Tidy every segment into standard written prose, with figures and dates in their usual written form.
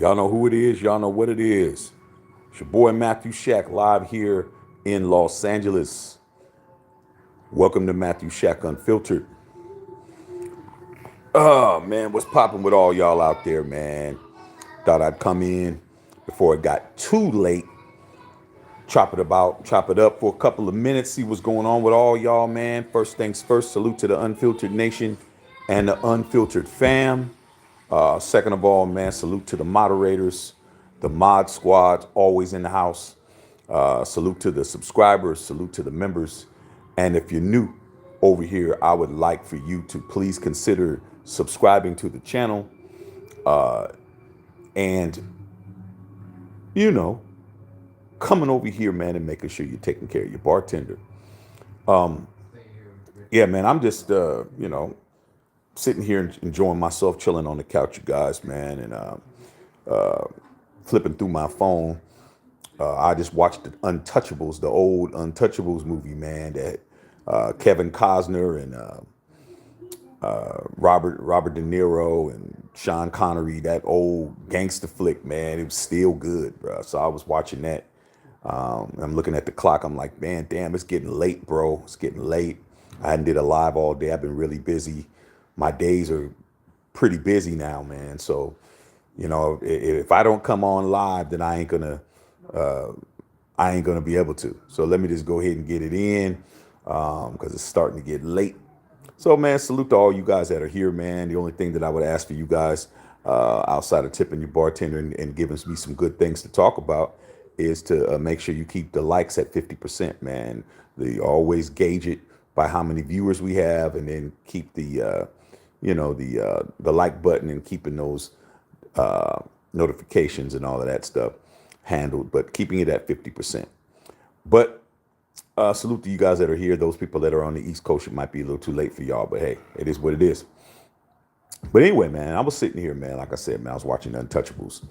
Y'all know who it is. Y'all know what it is. It's your boy Matthew Shack live here in Los Angeles. Welcome to Matthew Shack Unfiltered. Oh man, what's popping with all y'all out there, man? Thought I'd come in before it got too late. Chop it up for a couple of minutes, see what's going on with all y'all, man. First things first, salute to the Unfiltered Nation and the Unfiltered fam. Second of all, man, salute to the moderators, the mod squad, always in the house. Salute to the subscribers, salute to the members. And if you're new over here, I would like for you to please consider subscribing to the channel and, you know, coming over here, man, and making sure you're taking care of your bartender. Yeah, man, I'm just, sitting here and enjoying myself, chilling on the couch, you guys, man, and flipping through my phone. I just watched the Untouchables, the old Untouchables movie, man, that Kevin Costner and Robert De Niro and Sean Connery, that old gangster flick, man. It was still good, bro. So I was watching that. I'm looking at the clock. I'm like, man, damn, it's getting late, bro. It's getting late. I hadn't did a live all day. I've been really busy. My days are pretty busy now, man. So, if I don't come on live, then I ain't gonna be able to. So let me just go ahead and get it in, because it's starting to get late. So, man, salute to all you guys that are here, man. The only thing that I would ask for you guys, outside of tipping your bartender and giving me some good things to talk about, is to make sure you keep the likes at 50%, man. They always gauge it by how many viewers we have, and then keep the like button and keeping those notifications and all of that stuff handled, but keeping it at 50%. But salute to you guys that are here. Those people that are on the East Coast, it might be a little too late for y'all, but hey, it is what it is. But anyway, man, I was sitting here, man. Like I said, man, I was watching The Untouchables.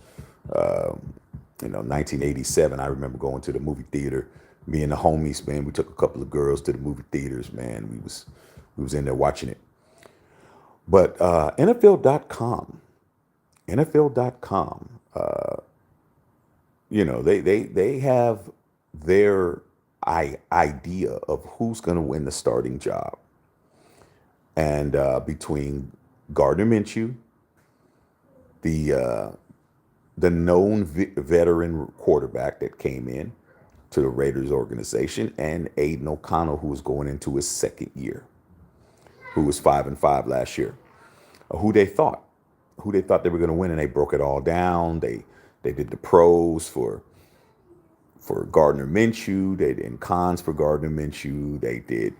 1987. I remember going to the movie theater. Me and the homies, man, we took a couple of girls to the movie theaters, man. We was in there watching it. But NFL.com, they have their idea of who's going to win the starting job. And between Gardner Minshew, the known veteran quarterback that came in to the Raiders organization, and Aidan O'Connell, who was going into his second year, who was 5-5 last year. Who they thought they were going to win, and they broke it all down. They did the pros for Gardner Minshew. They did cons for Gardner Minshew. They did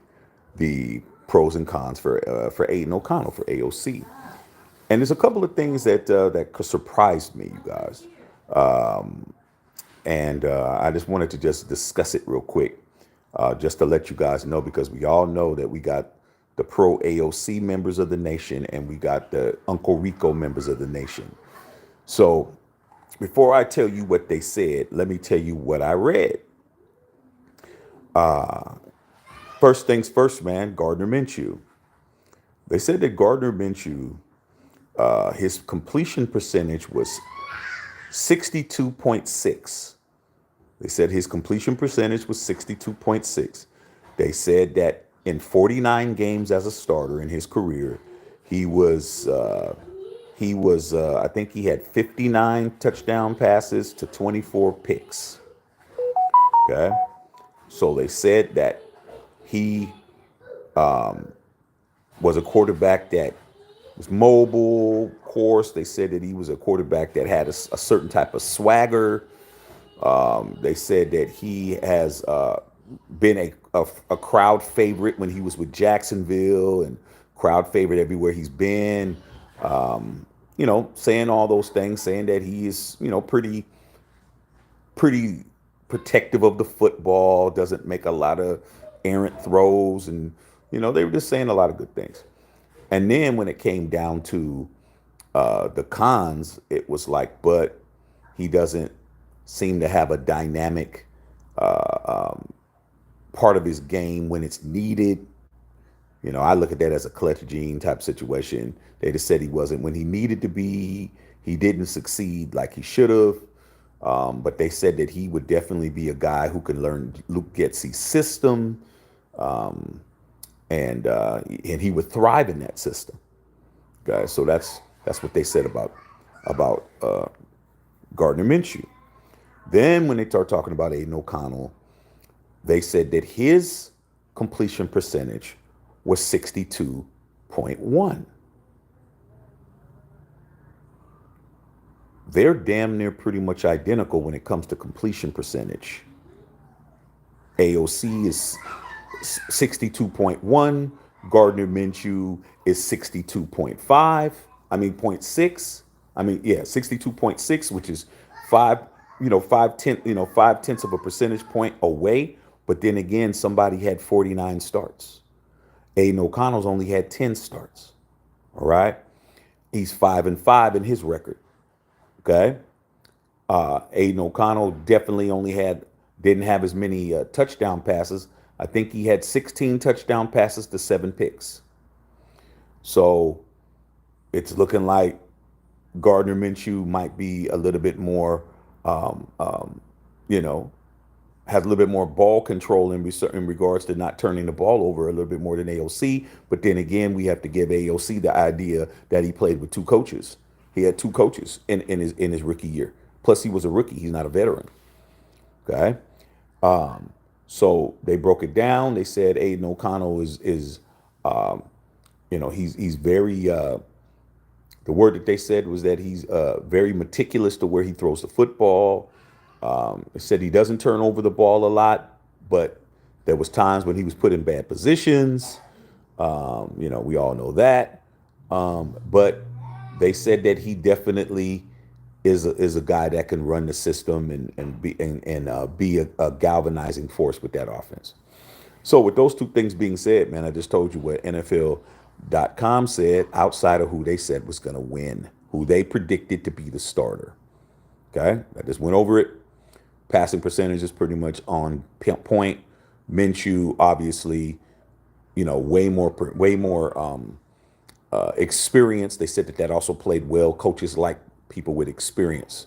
the pros and cons for Aidan O'Connell, for AOC. And there's a couple of things that surprised me, you guys. And I just wanted to just discuss it real quick, just to let you guys know, because we all know that we got the pro AOC members of the nation and we got the Uncle Rico members of the nation. So before I tell you what they said, let me tell you what I read. First things first, man, Gardner Minshew. They said that Gardner Minshew, his completion percentage was 62.6. They said his completion percentage was 62.6. They said that in 49 games as a starter in his career, he was I think he had 59 touchdown passes to 24 picks. Okay. So they said that he was a quarterback that was mobile. Of course, they said that he was a quarterback that had a certain type of swagger. They said that he has been a crowd favorite when he was with Jacksonville, and crowd favorite everywhere he's been. Saying all those things, saying that he is, pretty protective of the football, doesn't make a lot of errant throws, and they were just saying a lot of good things. And then when it came down to the cons, it was like, but he doesn't seem to have a dynamic part of his game when it's needed. I look at that as a clutch gene type situation. They just said he wasn't when he needed to be. He didn't succeed like he should have. But they said that he would definitely be a guy who can learn Luke Getsy's system, and he would thrive in that system. Okay, so that's what they said about Gardner Minshew. Then when they start talking about Aidan O'Connell, they said that his completion percentage was 62.1. They're damn near pretty much identical when it comes to completion percentage. AOC is 62.1. Gardner Minshew is 62.5. I mean, 0.6. I mean, yeah, 62.6, which is five tenths of a percentage point away. But then again, somebody had 49 starts. Aidan O'Connell's only had 10 starts. All right. He's 5-5 in his record. Okay. Aidan O'Connell definitely didn't have as many touchdown passes. I think he had 16 touchdown passes to 7 picks. So it's looking like Gardner Minshew might be a little bit more, has a little bit more ball control in regards to not turning the ball over a little bit more than AOC. But then again, we have to give AOC the idea that he played with 2 coaches. He had 2 coaches in his rookie year. Plus, he was a rookie. He's not a veteran. Okay. So they broke it down. They said Aidan O'Connell is he's very, the word that they said was that he's very meticulous to where he throws the football. They said he doesn't turn over the ball a lot, but there was times when he was put in bad positions. We all know that. But they said that he definitely is a guy that can run the system and be a galvanizing force with that offense. So with those 2 things being said, man, I just told you what NFL.com said outside of who they said was going to win, who they predicted to be the starter. Okay, I just went over it. Passing percentage is pretty much on point. Minshew, obviously, way more experience. They said that also played well. Coaches like people with experience.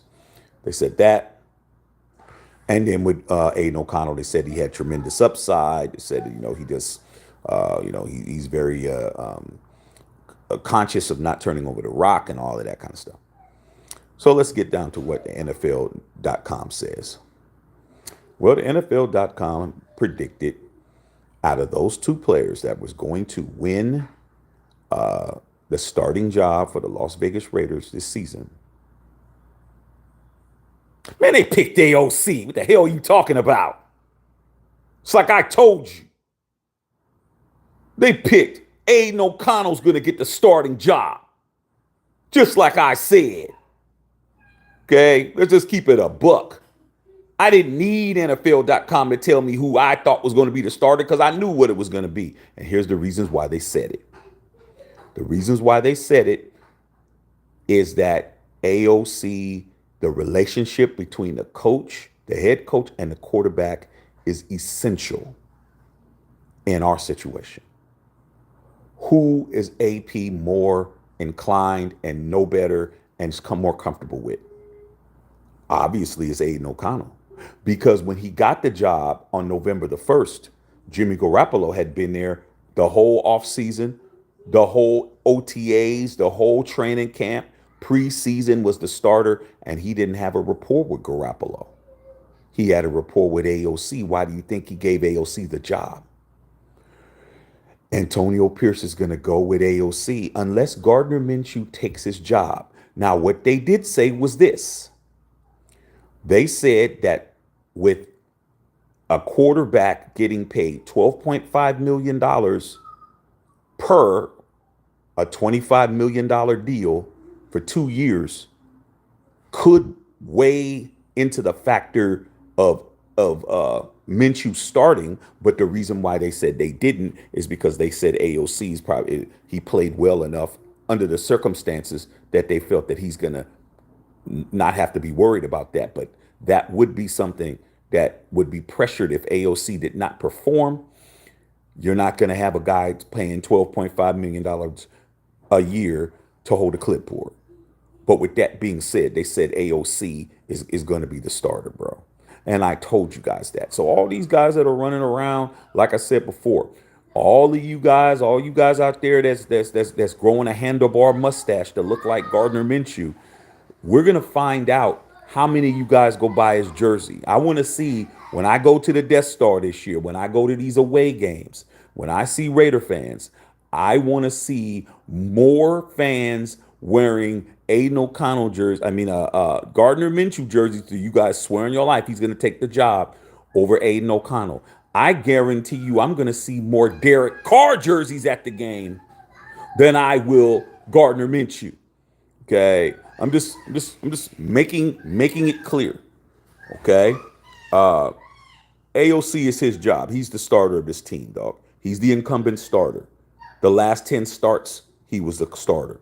They said that. And then with Aidan O'Connell, they said he had tremendous upside. They said, he just, he's very conscious of not turning over the rock and all of that kind of stuff. So let's get down to what the NFL.com says. Well, the NFL.com predicted out of those 2 players that was going to win the starting job for the Las Vegas Raiders this season. Man, they picked AOC. What the hell are you talking about? It's like I told you. They picked Aidan O'Connell's going to get the starting job. Just like I said. Okay, let's just keep it a buck. I didn't need NFL.com to tell me who I thought was going to be the starter because I knew what it was going to be. And here's the reasons why they said it. The reasons why they said it is that AOC, the relationship between the coach, the head coach, and the quarterback is essential in our situation. Who is AP more inclined and know better and is more comfortable with? Obviously, it's Aidan O'Connell. Because when he got the job on November the 1st, Jimmy Garoppolo had been there the whole offseason, the whole OTAs, the whole training camp. Preseason was the starter, and he didn't have a rapport with Garoppolo. He had a rapport with AOC. Why do you think he gave AOC the job? Antonio Pierce is going to go with AOC unless Gardner Minshew takes his job. Now, what they did say was this. They said that with a quarterback getting paid $12.5 million per a $25 million deal for 2 years could weigh into the factor of Minshew starting, but the reason why they said they didn't is because they said AOC's he played well enough under the circumstances that they felt that he's gonna not have to be worried about that. But that would be something that would be pressured if AOC did not perform. You're not going to have a guy paying $12.5 million a year to hold a clipboard. But with that being said, they said AOC is going to be the starter, bro. And I told you guys that. So all these guys that are running around, like I said before, all you guys out there that's growing a handlebar mustache to look like Gardner Minshew, we're gonna find out how many of you guys go buy his jersey. I want to see when I go to the Death Star this year, when I go to these away games, when I see Raider fans, I want to see more fans wearing Aiden O'Connell jersey. I mean, Gardner Minshew jersey. So you guys swear on your life he's gonna take the job over Aiden O'Connell. I guarantee you, I'm gonna see more Derek Carr jerseys at the game than I will Gardner Minshew. Okay, I'm just making it clear. Okay, AOC is his job. He's the starter of this team, dog. He's the incumbent starter. The last 10 starts, he was the starter.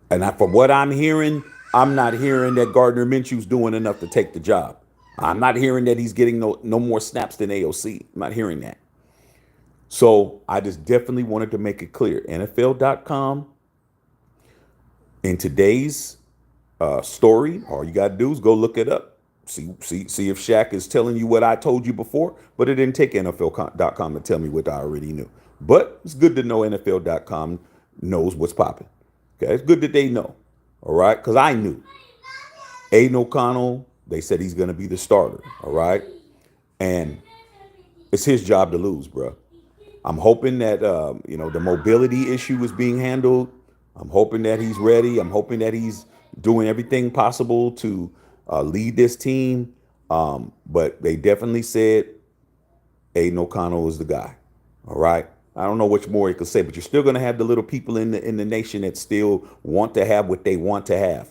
And from what I'm hearing, I'm not hearing that Gardner Minshew's doing enough to take the job. I'm not hearing that he's getting no more snaps than AOC. I'm not hearing that. So I just definitely wanted to make it clear. NFL.com, in today's story, all you got to do is go look it up. See if Shaq is telling you what I told you before, but it didn't take NFL.com to tell me what I already knew. But it's good to know NFL.com knows what's popping. Okay, it's good that they know. All right, because I knew. Aiden O'Connell, they said he's going to be the starter. All right, and it's his job to lose, bro. I'm hoping that the mobility issue is being handled. I'm hoping that he's ready. I'm hoping that he's doing everything possible to lead this team. But they definitely said Aiden O'Connell is the guy. All right. I don't know what more you could say, but you're still going to have the little people in the nation that still want to have what they want to have.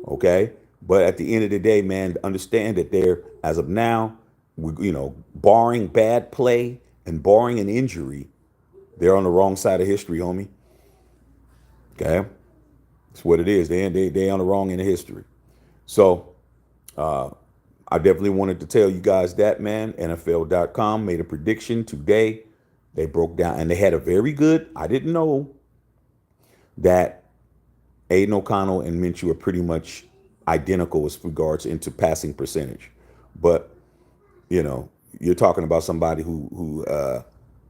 Okay. But at the end of the day, man, understand that they're, as of now, barring bad play and barring an injury, they're on the wrong side of history, homie. Okay. That's what it is. They on the wrong end of history. So I definitely wanted to tell you guys that, man. NFL.com made a prediction today. They broke down and they had a very good. I didn't know that Aiden O'Connell and Minshew are pretty much identical as regards into passing percentage. But, you're talking about somebody who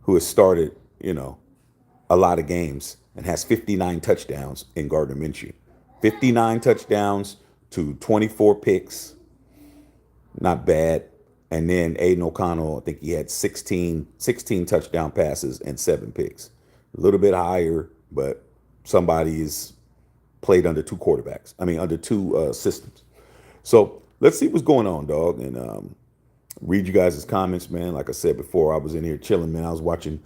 has started, a lot of games and has 59 touchdowns in Gardner Minshew. 59 touchdowns to 24 picks. Not bad. And then Aiden O'Connell, I think he had 16 touchdown passes and 7 picks. A little bit higher, but somebody is played under two quarterbacks. I mean, under two systems. So let's see what's going on, dog. And read you guys' comments, man. Like I said before, I was in here chilling, man. I was in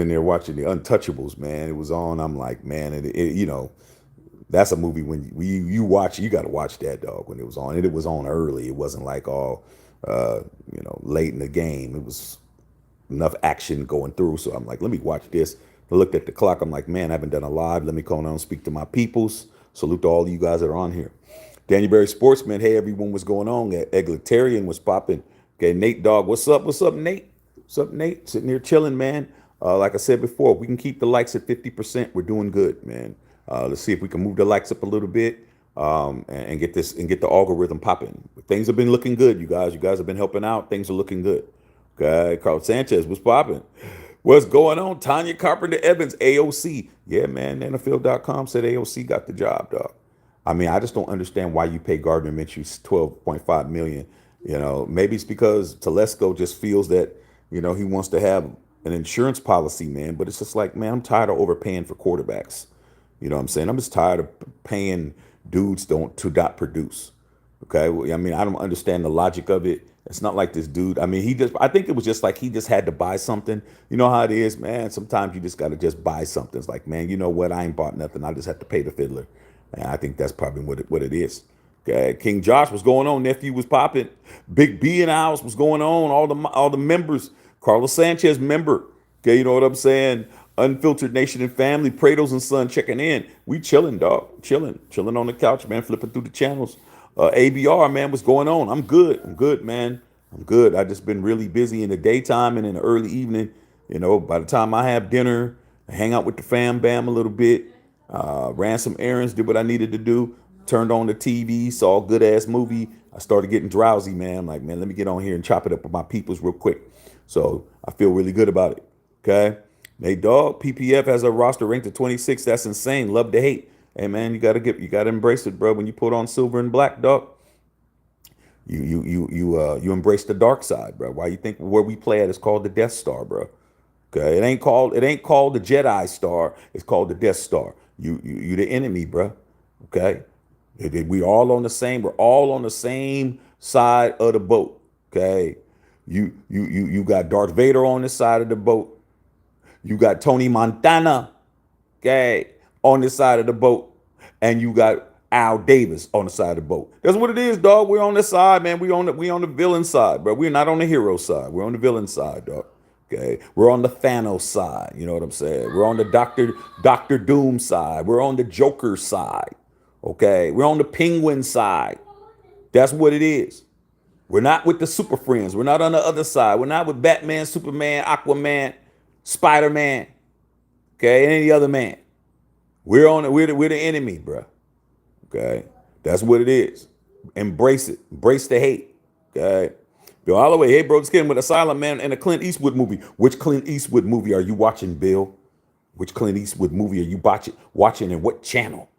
there watching The Untouchables, man. It was on. I'm like, man, that's a movie when you watch, you got to watch that, dog, when it was on. And it was on early. It wasn't like all, late in the game. It was enough action going through. So I'm like, let me watch this. I looked at the clock. I'm like, man, I haven't done a live. Let me come on and speak to my peoples. Salute to all of you guys that are on here. Daniel Berry Sportsman. Hey, everyone, what's going on? Egalitarian was popping. Okay, Nate, dog, what's up? What's up, Nate? What's up, Nate? Sitting here chilling, man. Like I said before, if we can keep the likes at 50%, we're doing good, man. Let's see if we can move the likes up a little bit and get the algorithm popping. Things have been looking good, you guys. You guys have been helping out. Things are looking good. Okay, Carl Sanchez, what's popping? What's going on? Tanya Carpenter Evans, AOC. Yeah, man, NFL.com said AOC got the job, dog. I mean, I just don't understand why you pay Gardner Minshew $12.5 million. Maybe it's because Telesco just feels that, he wants to have an insurance policy, man. But it's just like, man, I'm tired of overpaying for quarterbacks. You know what I'm saying? I'm just tired of paying dudes to not produce. Okay. Well, I mean, I don't understand the logic of it. It's not like this dude. I mean, I think it was just like he just had to buy something. You know how it is, man. Sometimes you just got to just buy something. It's like, man, you know what? I ain't bought nothing. I just have to pay the fiddler. And I think that's probably what it is. Okay. King Josh, what's going on? Nephew was popping. Big B in the house, what's going on? All the members. Carlos Sanchez member. Okay. You know what I'm saying? Unfiltered Nation and Family, Prados and Son checking in. We chilling, dog. Chilling on the couch, man. Flipping through the channels. ABR, man, what's going on? I'm good, man. I'm good. I just been really busy in the daytime and in the early evening. By the time I have dinner, I hang out with the fam bam a little bit. Ran some errands, did what I needed to do, turned on the TV, saw a good ass movie. I started getting drowsy, man. I'm like, man, let me get on here and chop it up with my peoples real quick. So I feel really good about it. Okay. Hey dog, PPF has a roster ranked at 26. That's insane. Love to hate. Hey man, you gotta embrace it, bro. When you put on silver and black, dog, you embrace the dark side, bro. Why you think where we play at is called the Death Star, bro? Okay, it ain't called the Jedi Star. It's called the Death Star. You the enemy, bro. Okay, we all on the same. We're all on the same side of the boat. Okay, you got Darth Vader on this side of the boat. You got Tony Montana, okay, on this side of the boat, and you got Al Davis on the side of the boat. That's what it is, dog. We're on the side, man. We on the villain side, bro. We're not on the hero side. We're on the villain side, dog. Okay, we're on the Thanos side. You know what I'm saying? We're on the Doctor Doom side. We're on the Joker side. Okay, we're on the Penguin side. That's what it is. We're not with the super friends. We're not on the other side. We're not with Batman, Superman, Aquaman, Spider Man. Okay, and any other man. We're the enemy, bro. Okay, that's what it is. Embrace it. Embrace the hate. Okay. Bill Holloway, hey bro, just kidding with Asylum Man and a Clint Eastwood movie. Which Clint Eastwood movie are you watching, Bill? Which Clint Eastwood movie are you watching and what channel?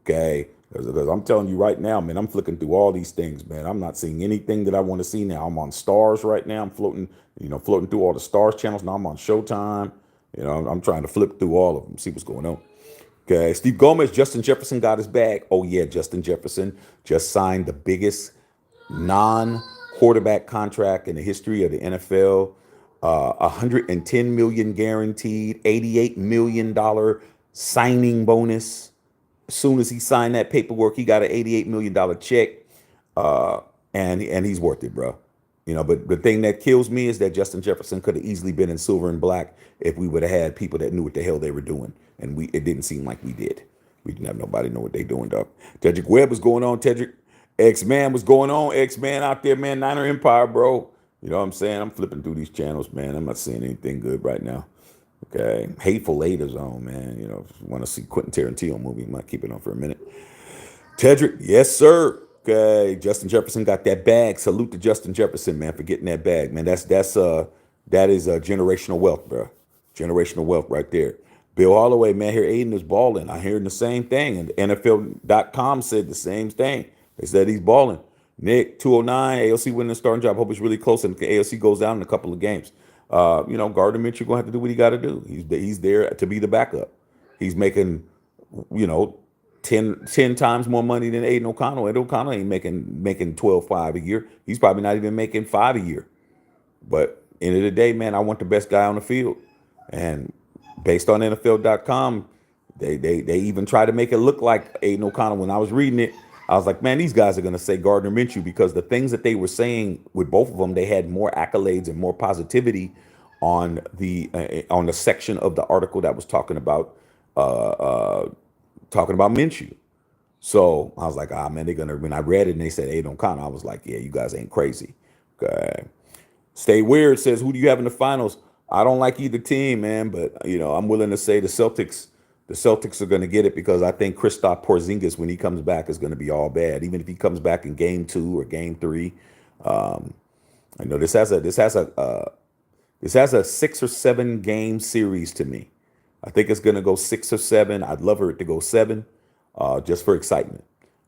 Okay. Because I'm telling you right now, man, I'm flicking through all these things, man. I'm not seeing anything that I want to see now. I'm on Stars right now. I'm floating through all the Stars channels. Now I'm on Showtime. I'm trying to flip through all of them, see what's going on. Okay, Steve Gomez, Justin Jefferson got his bag. Oh yeah, Justin Jefferson just signed the biggest non-quarterback contract in the history of the NFL. 110 million guaranteed, $88 million signing bonus. As soon as he signed that paperwork, he got an $88 million check, and he's worth it, bro. But the thing that kills me is that Justin Jefferson could have easily been in silver and black if we would have had people that knew what the hell they were doing, and it didn't seem like we did. We didn't have nobody know what they doing, dog. Tedrick Webb was going on. Tedrick X-Man was going on. X-Man out there, man. Niner Empire, bro. You know what I'm saying? I'm flipping through these channels, man. I'm not seeing anything good right now. Okay, Hateful Eight is on, man. If you want to see Quentin Tarantino movie, might keep it on for a minute. Tedrick, yes, sir. Okay, Justin Jefferson got that bag. Salute to Justin Jefferson, man, for getting that bag, man. That is generational wealth, bro. Generational wealth right there. Bill Holloway, man, here Aidan is balling. I hearing the same thing, and NFL.com said the same thing. They said he's balling. Nick, 209, AOC winning the starting job. Hope it's really close, and AOC goes down in a couple of games. Gardner Minshew gonna have to do what he got to do. He's there to be the backup. He's making, 10 times more money than Aidan O'Connell. Aidan O'Connell ain't making 12.5 a year. He's probably not even making 5 a year. But end of the day, man, I want the best guy on the field. And based on NFL.com, they even try to make it look like Aidan O'Connell. When I was reading it, I was like, man, these guys are going to say Gardner Minshew because the things that they were saying with both of them, they had more accolades and more positivity on the section of the article that was talking about Minshew. So I was like, man, they're gonna. When I read it and they said Aidan O'Connell, I was like, yeah, you guys ain't crazy. Okay. Stay Weird says, who do you have in the finals? I don't like either team, man, but I'm willing to say the Celtics. The Celtics are going to get it because I think Kristaps Porzingis, when he comes back, is going to be all bad. Even if he comes back in Game 2 or Game 3, I know this has a 6 or 7 game series to me. I think it's going to go 6 or 7. I'd love for it to go 7, just for excitement.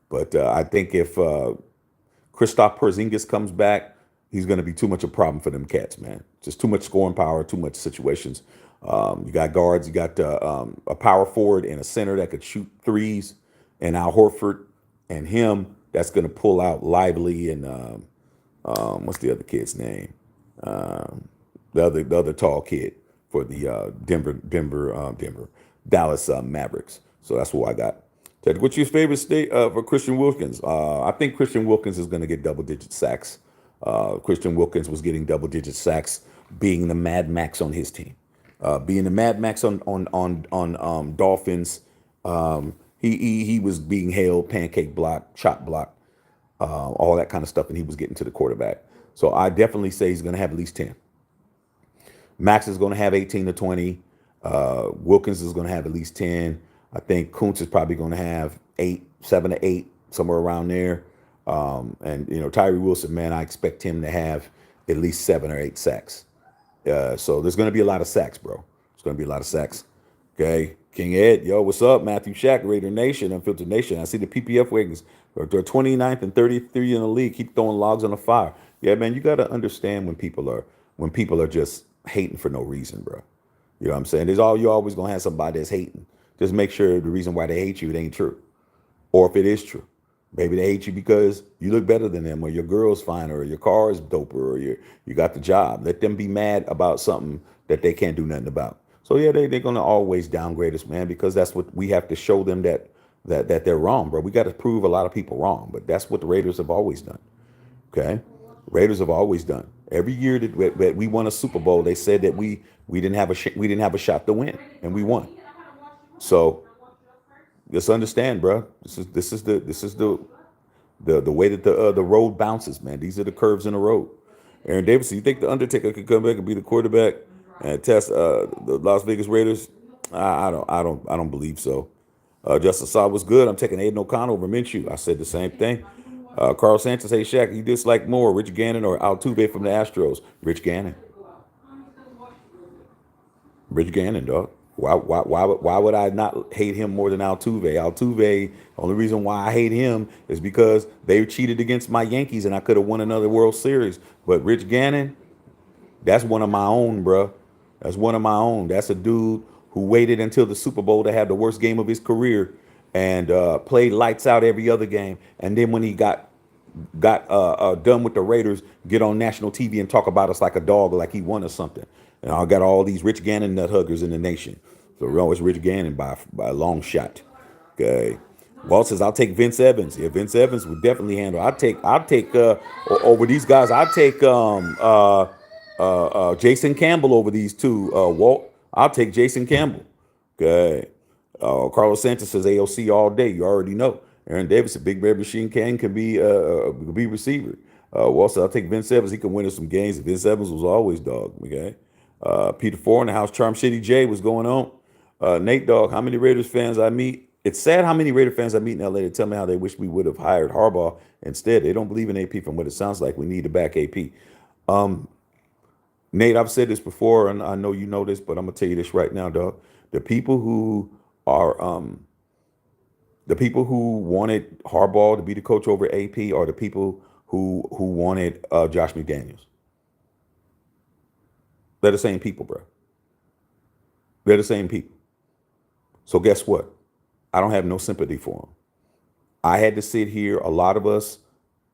But I think if Kristaps Porzingis comes back, he's going to be too much a problem for them cats, man. Just too much scoring power, too much situations. You got guards, you got a power forward and a center that could shoot threes, and Al Horford and him that's going to pull out Lively and what's the other kid's name? The other tall kid for the Dallas Mavericks. So that's what I got. Ted, what's your favorite state for Christian Wilkins? I think Christian Wilkins is going to get double-digit sacks. Christian Wilkins was getting double-digit sacks, being the Mad Max on his team. Being the Mad Max on Dolphins, he was being held, pancake block, shot block, all that kind of stuff, and he was getting to the quarterback. So I definitely say he's going to have at least 10. Max is going to have 18 to 20. Wilkins is going to have at least 10. I think Kuntz is probably going to have 7 to 8, somewhere around there. And Tyree Wilson, man, I expect him to have at least 7 or 8 sacks. So there's going to be a lot of sacks, bro. There's going to be a lot of sacks. Okay. King Ed, yo, what's up? Matthew Shack, Raider Nation, Unfiltered Nation. I see the PPF Wiggins. They're 29th and 33 in the league. Keep throwing logs on the fire. Yeah, man, you got to understand when people are just hating for no reason, bro. You know what I'm saying? You're always gonna have somebody that's hating. Just make sure the reason why they hate you, it ain't true. Or if it is true, maybe they hate you because you look better than them, or your girl's finer, or your car is doper, or you got the job. Let them be mad about something that they can't do nothing about. So yeah, they're gonna always downgrade us, man, because that's what we have to show them that they're wrong, bro. We got to prove a lot of people wrong, but that's what the Raiders have always done. Okay, Raiders have always done. Every year that we won a Super Bowl, they said that we didn't have we didn't have a shot to win, and we won. So just understand, bro. This is the way that the road bounces, man. These are the curves in the road. Aaron Davidson, you think the Undertaker could come back and be the quarterback and test the Las Vegas Raiders? I don't believe so. Justice Saab was good. I'm taking Aiden O'Connell over Minshew. I said the same thing. Carl Sanchez, hey Shaq, you dislike more Rich Gannon or Altuve from the Astros? Rich Gannon. Rich Gannon, dog. Why would I not hate him more than Altuve? Altuve, only reason why I hate him is because they cheated against my Yankees and I could have won another World Series. But Rich Gannon, that's one of my own, bro. That's one of my own. That's a dude who waited until the Super Bowl to have the worst game of his career and played lights out every other game. And then when he got done with the Raiders, get on national TV and talk about us like a dog, like he won or something. And I got all these Rich Gannon nut huggers in the nation. So we're always Rich Gannon by a long shot. Okay. Walt says I'll take Vince Evans. Yeah, Vince Evans would definitely handle. I'll take over these guys. I'll take Jason Campbell over these two. Walt, I'll take Jason Campbell. Okay. Carlos Sanchez says AOC all day. You already know. Aaron Davis, a big red machine can be receiver. Walt says I'll take Vince Evans. He can win us some games. Vince Evans was always dog. Okay. Peter Four in the house. Charm City J, what's going on? Nate Dog, how many Raiders fans I meet? It's sad how many Raider fans I meet in LA to tell me how they wish we would have hired Harbaugh instead. They don't believe in AP from what it sounds like. We need to back AP. Nate, I've said this before, and I know you know this, but I'm gonna tell you this right now, dog. The people who are the people who wanted Harbaugh to be the coach over AP are the people who wanted Josh McDaniels. They're the same people, bro. They're the same people. So guess what? I don't have no sympathy for them. I had to sit here. A lot of us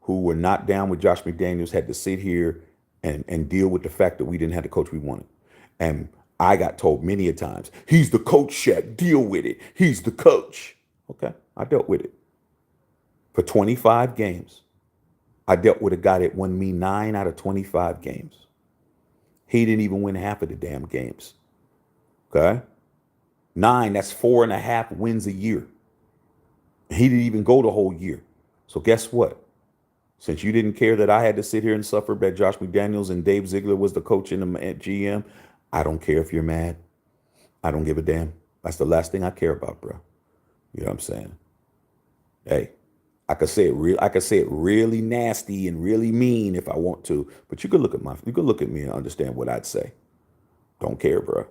who were not down with Josh McDaniels had to sit here and deal with the fact that we didn't have the coach we wanted. And I got told many a times, he's the coach, Shaq. Deal with it. He's the coach. Okay, I dealt with it. For 25 games, I dealt with a guy that won me 9 out of 25 games. He didn't even win half of the damn games. Okay? 9, that's 4.5 wins a year. He didn't even go the whole year. So guess what? Since you didn't care that I had to sit here and suffer that Josh McDaniels and Dave Ziegler was the coach and the GM, I don't care if you're mad. I don't give a damn. That's the last thing I care about, bro. You know what I'm saying? Hey, I could say it really nasty and really mean if I want to, but you could look at me and understand what I'd say. Don't care, bro.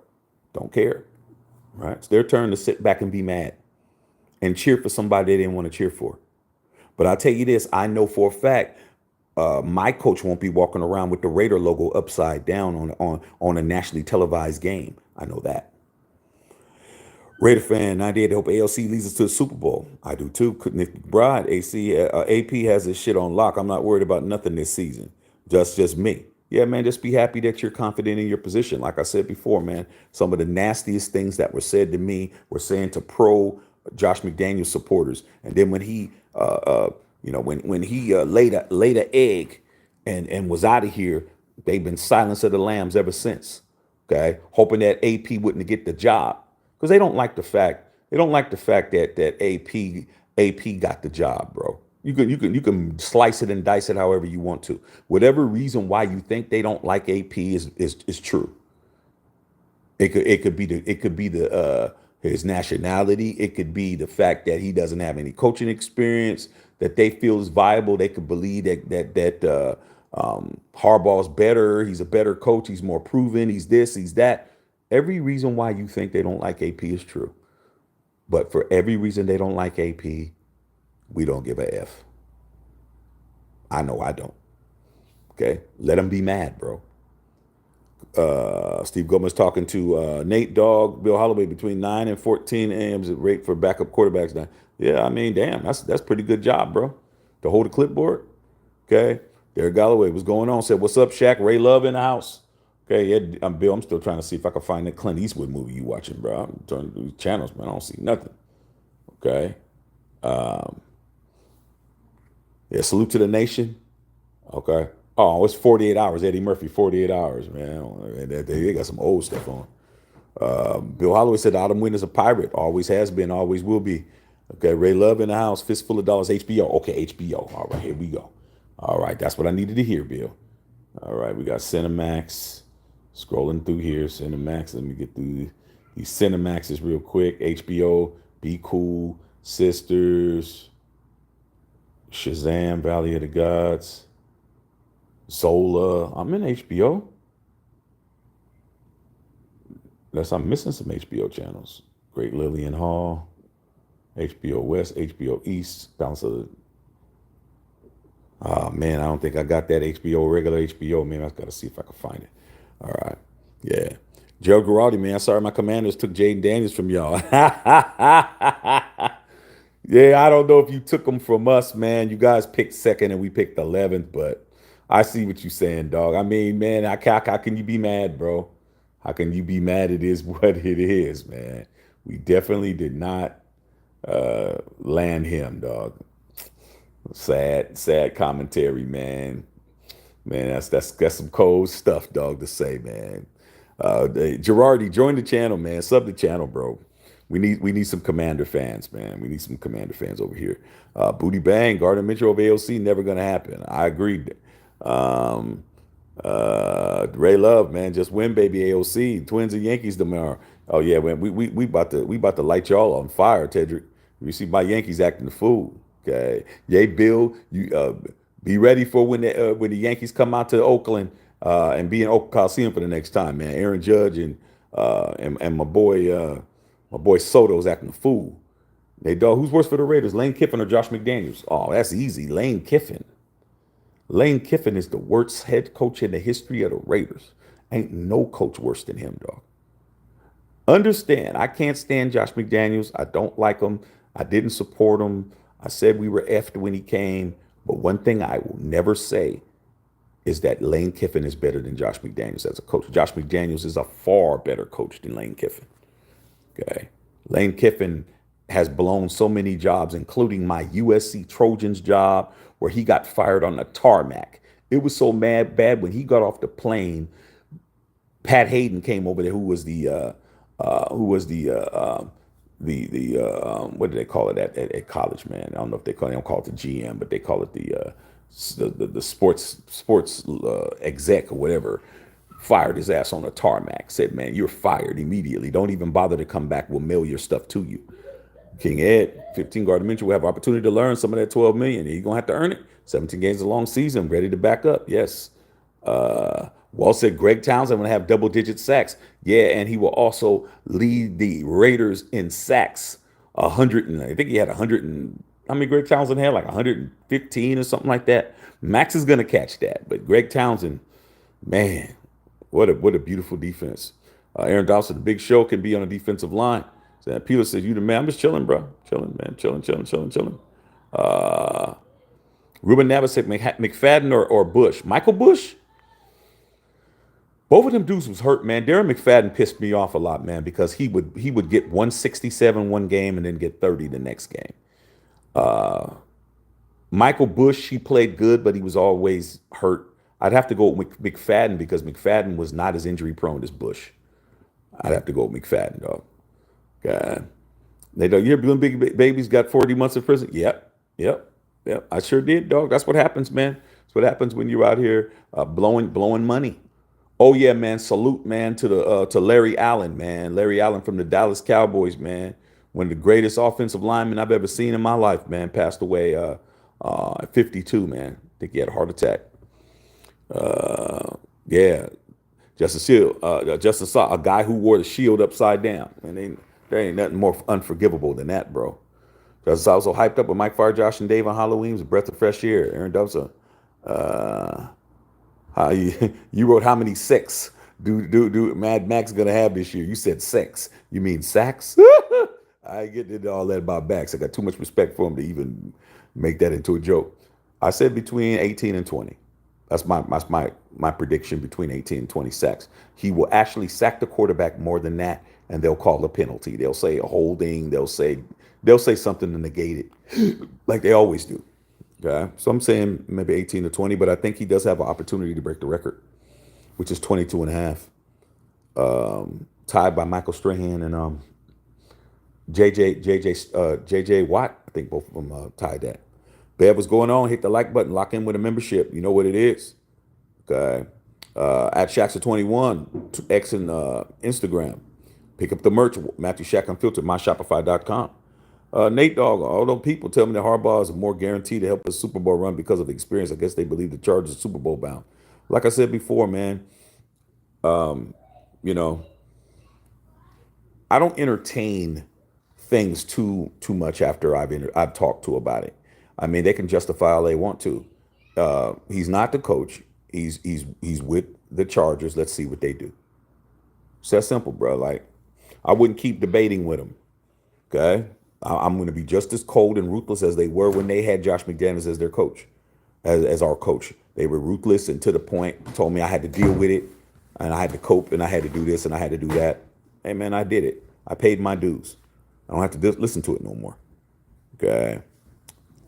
Don't care. Right? It's their turn to sit back and be mad and cheer for somebody they didn't want to cheer for. But I'll tell you this, I know for a fact my coach won't be walking around with the Raider logo upside down on a nationally televised game. I know that. Raider fan, 98, hope ALC leads us to the Super Bowl. I do too. Nick McBride, AP has his shit on lock. I'm not worried about nothing this season. Just me. Yeah, man, just be happy that you're confident in your position. Like I said before, man, some of the nastiest things that were said to me were saying to pro Josh McDaniels supporters. And then when he, when he laid an egg and was out of here, they've been Silence of the Lambs ever since. Okay, hoping that AP wouldn't get the job because they don't like the fact that AP got the job, bro. You can slice it and dice it however you want to. Whatever reason why you think they don't like AP is true. It could be the his nationality. It could be the fact that he doesn't have any coaching experience that they feel is viable. They could believe that Harbaugh's better. He's a better coach. He's more proven. He's this. He's that. Every reason why you think they don't like AP is true. But for every reason they don't like AP, we don't give a F. I know I don't. Okay, let them be mad, bro. Steve Gomez talking to Nate Dogg, Bill Holloway between 9 and 14 a.m. is the rate for backup quarterbacks now. Yeah, I mean, damn, that's pretty good job, bro. To hold a clipboard. Okay. Derek Galloway, what's going on? Said, what's up, Shaq? Ray Love in the house. Okay, yeah, I'm Bill. I'm still trying to see if I can find that Clint Eastwood movie you watching, bro. I'm turning these channels, man. I don't see nothing. Okay. Yeah, salute to the nation. Okay. Oh, it's 48 hours. Eddie Murphy, 48 hours, man. They got some old stuff on. Bill Holloway said, Autumn Wind is a pirate. Always has been, always will be. Okay, Ray Love in the house, fistful of dollars, HBO. Okay, HBO. All right, here we go. All right, that's what I needed to hear, Bill. All right, we got Cinemax. Scrolling through here, Cinemax. Let me get through these Cinemaxes real quick. HBO, Be Cool, Sisters, Shazam, Valley of the Gods, Zola. I'm in HBO. Unless I'm missing some HBO channels. Great Lillian Hall, HBO West, HBO East, Balance of the. Oh man, I don't think I got that HBO, regular HBO. Man, I gotta see if I can find it. All right. Yeah. Joe Girardi, man. Sorry my commanders took Jaden Daniels from y'all. Yeah, I don't know if you took them from us, man. You guys picked second and we picked 11th, but I see what you're saying, dog. I mean, man, how can you be mad, bro? How can you be mad? It is what it is, man. We definitely did not land him, dog. Sad commentary, man. Man, that's some cold stuff, dog, to say, man. Girardi, join the channel, man. Sub the channel, bro. We need some Commander fans, man. We need some Commander fans over here. Booty Bang, Gardner Minshew of AOC, never gonna happen. I agree. Um, Ray Love, man, just win, baby. AOC, Twins and Yankees tomorrow. Oh yeah, man, we about to light y'all on fire, Tedrick. You see my Yankees acting the fool. Okay, yay, Bill, you be ready for when the Yankees come out to Oakland and be in Oakland Coliseum for the next time, man. Aaron Judge and my boy Soto's acting a fool. They dog. Who's worse for the Raiders, Lane Kiffin or Josh McDaniels? Oh, that's easy. Lane Kiffin. Lane Kiffin is the worst head coach in the history of the Raiders. Ain't no coach worse than him, dog. Understand, I can't stand Josh McDaniels. I don't like him. I didn't support him. I said we were effed when he came. But one thing I will never say is that Lane Kiffin is better than Josh McDaniels as a coach. Josh McDaniels is a far better coach than Lane Kiffin. Okay. Lane Kiffin has blown so many jobs, including my USC Trojans job, where he got fired on the tarmac. It was so bad when he got off the plane. Pat Hayden came over there, who was the what do they call it at college, man? I don't know if they don't call it the GM, but they call it the sports exec or whatever. Fired his ass on the tarmac. Said, man, you're fired immediately. Don't even bother to come back. We'll mail your stuff to you. King Ed, 15 Gardner Minshew will have opportunity to learn some of that 12 million. He's gonna have to earn it. 17 games a long season, ready to back up. Yes. Wall said Greg Townsend will have double-digit sacks. Yeah, and he will also lead the Raiders in sacks. 100 and I think he had 100 and how many Greg Townsend had? Like 115 or something like that. Max is gonna catch that, but Greg Townsend, man, what a beautiful defense. Aaron Dawson, the big show can be on the defensive line. So Peter says, you the man. I'm just chilling, bro. Chilling, man. Chilling. Ruben Navas said McFadden or Bush. Michael Bush? Both of them dudes was hurt, man. Darren McFadden pissed me off a lot, man, because he would get 167 one game and then get 30 the next game. Michael Bush, he played good, but he was always hurt. I'd have to go with McFadden because McFadden was not as injury prone as Bush. I'd have to go with McFadden, dog. God. They don't. Your big babies got 40 months in prison. Yep. I sure did, dog. That's what happens, man. That's what happens when you're out here blowing money Oh yeah, man. Salute, man, to the to Larry Allen, man. Larry Allen from the Dallas Cowboys, man. One of the greatest offensive linemen I've ever seen in my life, man. Passed away at 52, man. I think he had a heart attack. Yeah, Justice Shield, Justice Saw, a guy who wore the shield upside down, and there ain't nothing more unforgivable than that, bro. Justice I was so hyped up with Mike Fire, Josh, and Dave on Halloween. It was a breath of fresh air. Aaron Dubs, how you, you wrote how many six do Mad Max gonna have this year? You said sex. You mean sacks? I ain't getting into all that about backs. I got too much respect for him to even make that into a joke. I said between 18 and 20. That's my prediction, between 18 and 20 sacks. He will actually sack the quarterback more than that, and they'll call a penalty. They'll say a holding. They'll say something to negate it, like they always do. Okay, so I'm saying maybe 18 to 20, but I think he does have an opportunity to break the record, which is 22 and a half, tied by Michael Strahan and JJ Watt. I think both of them tied that. Bev, what's going on? Hit the like button. Lock in with a membership. You know what it is. Okay. At Shaxer21, X and Instagram. Pick up the merch. Matthew Shack Unfiltered, myshopify.com. Nate Dogg, although people tell me that Harbaugh is more guaranteed to help the Super Bowl run because of the experience, I guess they believe the Chargers are Super Bowl bound. Like I said before, man, you know, I don't entertain things too much after I've talked to about it. I mean, they can justify all they want to. He's not the coach. He's with the Chargers. Let's see what they do. It's that simple, bro. Like, I wouldn't keep debating with him. Okay, I'm going to be just as cold and ruthless as they were when they had Josh McDaniels as their coach, as our coach. They were ruthless and to the point. Told me I had to deal with it, and I had to cope, and I had to do this, and I had to do that. Hey man, I did it. I paid my dues. I don't have to listen to it no more. Okay.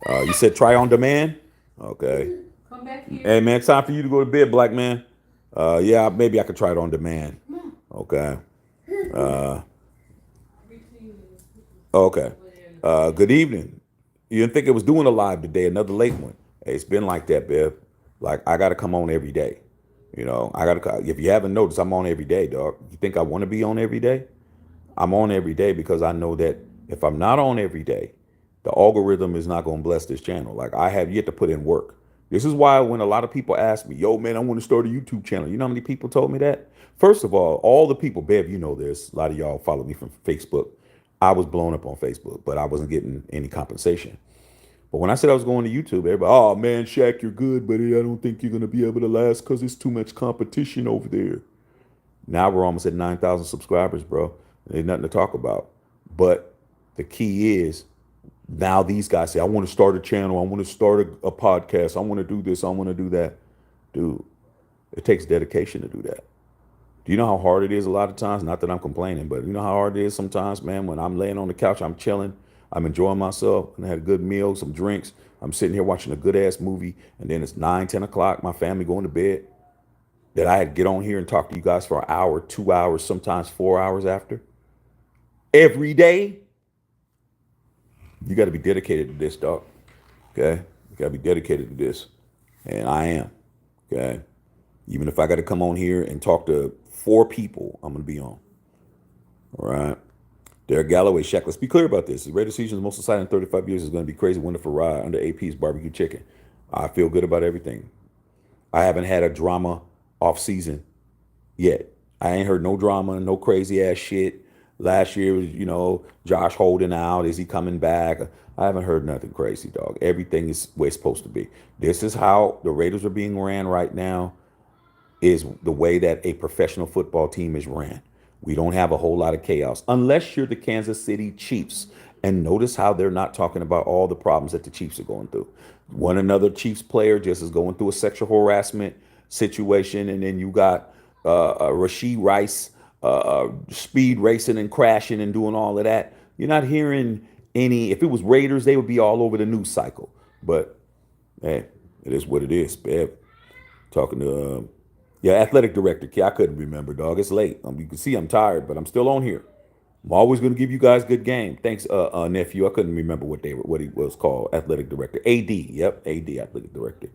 You said try on demand. Okay. Come back here. Hey man, time for you to go to bed, black man. Yeah, maybe I could try it on demand. Okay. Okay. Good evening. You didn't think it was doing a live today? Another late one. Hey, it's been like that, Bev. Like, I gotta come on every day. You know, I gotta. If you haven't noticed, I'm on every day, dog. You think I want to be on every day? I'm on every day because I know that if I'm not on every day, the algorithm is not going to bless this channel. Like, I have yet to put in work. This is why when a lot of people ask me, yo, man, I want to start a YouTube channel. You know how many people told me that? First of all the people, Bev, you know this. A lot of y'all follow me from Facebook. I was blown up on Facebook, but I wasn't getting any compensation. But when I said I was going to YouTube, everybody, oh, man, Shaq, you're good, but I don't think you're going to be able to last because there's too much competition over there. Now we're almost at 9,000 subscribers, bro. There's nothing to talk about. But the key is now these guys say, I want to start a channel. I want to start a podcast. I want to do this. I want to do that. Dude, it takes dedication to do that. Do you know how hard it is a lot of times? Not that I'm complaining, but you know how hard it is sometimes, man, when I'm laying on the couch, I'm chilling, I'm enjoying myself, and I had a good meal, some drinks. I'm sitting here watching a good ass movie, and then it's 9, 10 o'clock, my family going to bed. That I had to get on here and talk to you guys for an hour, 2 hours, sometimes 4 hours after. Every day. You got to be dedicated to this, dog. Okay? You got to be dedicated to this. And I am. Okay? Even if I got to come on here and talk to 4 people, I'm going to be on. All right? Derek Galloway, Shaq, let's be clear about this. The regular season is most exciting in 35 years. Is going to be crazy, wonderful ride under AP's barbecue chicken. I feel good about everything. I haven't had a drama off season yet. I ain't heard no drama, no crazy ass shit. Last year was, Josh holding out. Is he coming back? I haven't heard nothing crazy, dog. Everything is where it's supposed to be. This is how the Raiders are being ran right now, is the way that a professional football team is ran. We don't have a whole lot of chaos unless you're the Kansas City Chiefs. And notice how they're not talking about all the problems that the Chiefs are going through. One another Chiefs player just is going through a sexual harassment situation, and then you got Rashee Rice speed racing and crashing and doing all of that. You're not hearing any. If it was Raiders, they would be all over the news cycle. But hey, it is what it is. Babe. Talking to athletic director. I couldn't remember, dog. It's late. You can see I'm tired, but I'm still on here. I'm always going to give you guys good game. Thanks, nephew. I couldn't remember what he was called. Athletic director. AD. Yep, AD, athletic director.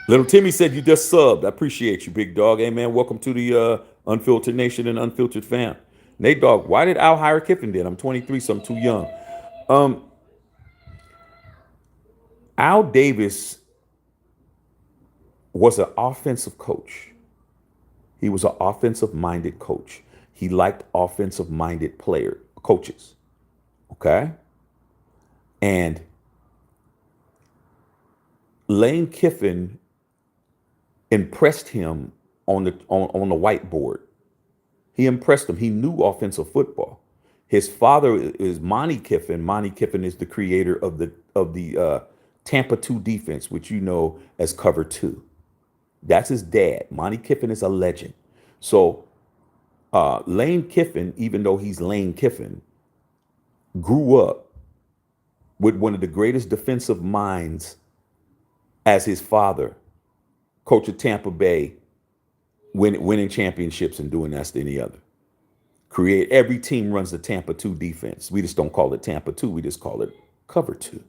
Little Timmy said you just subbed. I appreciate you, big dog. Hey, man, welcome to the Unfiltered Nation and Unfiltered Fam. Nate Dog, why did Al hire Kiffin then? I'm 23, so I'm too young. Um, Al Davis was an offensive coach. He was an offensive minded coach. He liked offensive minded coaches. Okay. And Lane Kiffin impressed him on the whiteboard. He impressed him. He knew offensive football. His father is Monty Kiffin. Monty Kiffin is the creator of the Tampa 2 defense, which you know as cover two. That's his dad. Monty Kiffin is a legend. So Lane Kiffin, even though he's Lane Kiffin, grew up with one of the greatest defensive minds as his father, coach of Tampa Bay, winning championships and doing that to any other. Create every team runs the Tampa 2 defense. We just don't call it Tampa 2, we just call it cover 2.